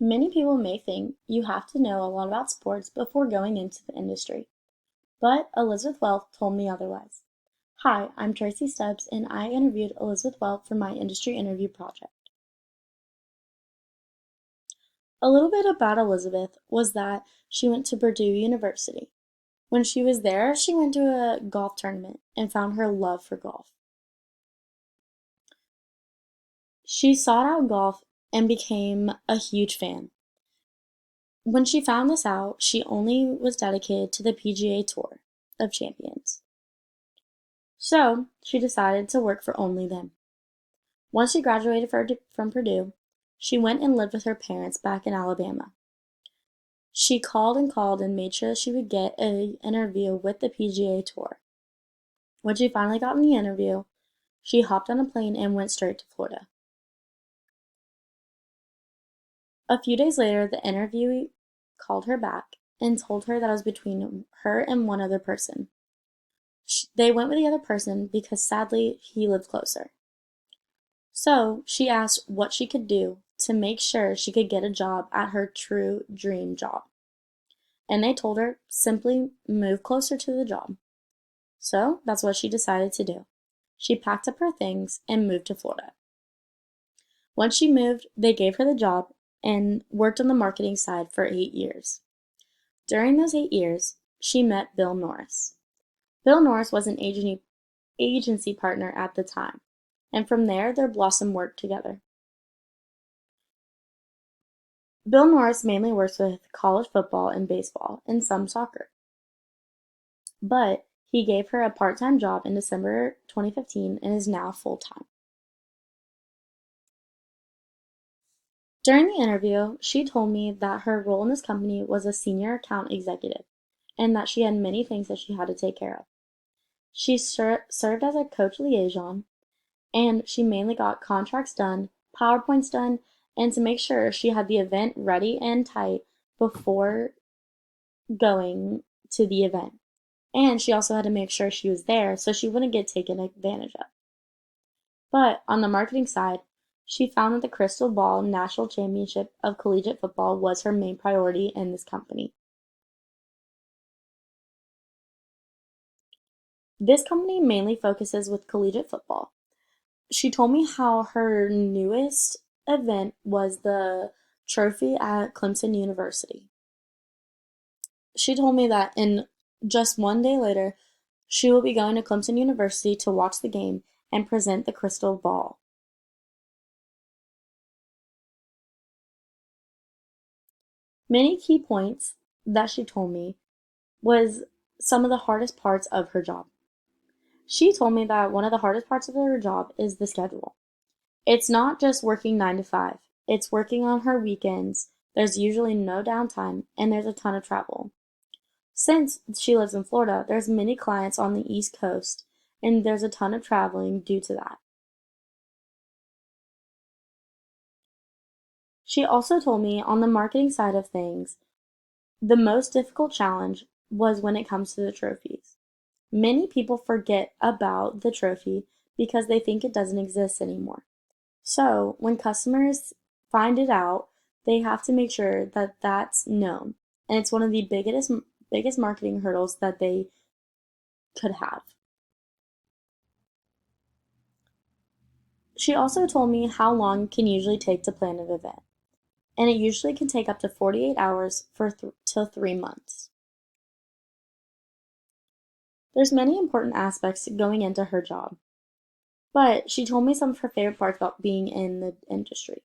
Many people may think you have to know a lot about sports before going into the industry, but Elizabeth Welch told me otherwise. Hi, I'm Tracy Stubbs, and I interviewed Elizabeth Welch for my industry interview project. A little bit about Elizabeth was that she went to Purdue University. When she was there, she went to a golf tournament and found her love for golf. She sought out golf and became a huge fan. When she found this out, she only was dedicated to the PGA Tour of Champions. So, she decided to work for only them. Once she graduated from Purdue, she went and lived with her parents back in Alabama. She called and made sure she would get an interview with the PGA Tour. When she finally got in the interview, she hopped on a plane and went straight to Florida. A few days later, the interviewee called her back and told her that it was between her and one other person. They went with the other person because sadly he lived closer. So she asked what she could do to make sure she could get a job at her true dream job. And they told her simply move closer to the job. So that's what she decided to do. She packed up her things and moved to Florida. Once she moved, they gave her the job and worked on the marketing side for 8 years. During those 8 years, she met Bill Norris. Bill Norris was an agency partner at the time, and from there their blossom worked together. Bill Norris mainly works with college football and baseball, and some soccer. But he gave her a part-time job in December 2015 and is now full-time. During the interview, she told me that her role in this company was a senior account executive, and that she had many things that she had to take care of. She served as a coach liaison, and she mainly got contracts done, PowerPoints done, and to make sure she had the event ready and tight before going to the event. And she also had to make sure she was there so she wouldn't get taken advantage of. But on the marketing side, she found that the Crystal Ball National Championship of Collegiate Football was her main priority in this company. This company mainly focuses with collegiate football. She told me how her newest event was the trophy at Clemson University. She told me that in just one day later, she will be going to Clemson University to watch the game and present the crystal ball. Many key points that she told me was some of the hardest parts of her job. She told me that one of the hardest parts of her job is the schedule. It's not just working 9 to 5. It's working on her weekends. There's usually no downtime, and there's a ton of travel. Since she lives in Florida, there's many clients on the East Coast, and there's a ton of traveling due to that. She also told me on the marketing side of things, the most difficult challenge was when it comes to the trophies. Many people forget about the trophy because they think it doesn't exist anymore. So when customers find it out, they have to make sure that that's known. And it's one of the biggest marketing hurdles that they could have. She also told me how long it can usually take to plan an event, and it usually can take up to 48 hours till 3 months. There's many important aspects going into her job, but she told me some of her favorite parts about being in the industry.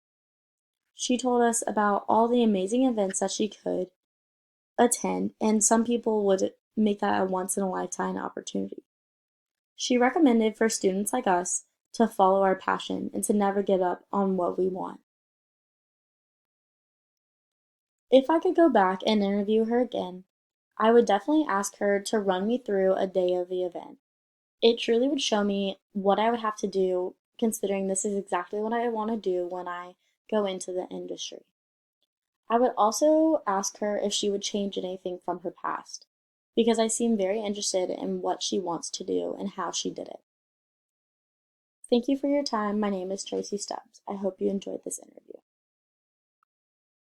She told us about all the amazing events that she could attend, and some people would make that a once in a lifetime opportunity. She recommended for students like us to follow our passion and to never give up on what we want. If I could go back and interview her again, I would definitely ask her to run me through a day of the event. It truly would show me what I would have to do, considering this is exactly what I want to do when I go into the industry. I would also ask her if she would change anything from her past, because I seem very interested in what she wants to do and how she did it. Thank you for your time. My name is Tracy Stubbs. I hope you enjoyed this interview.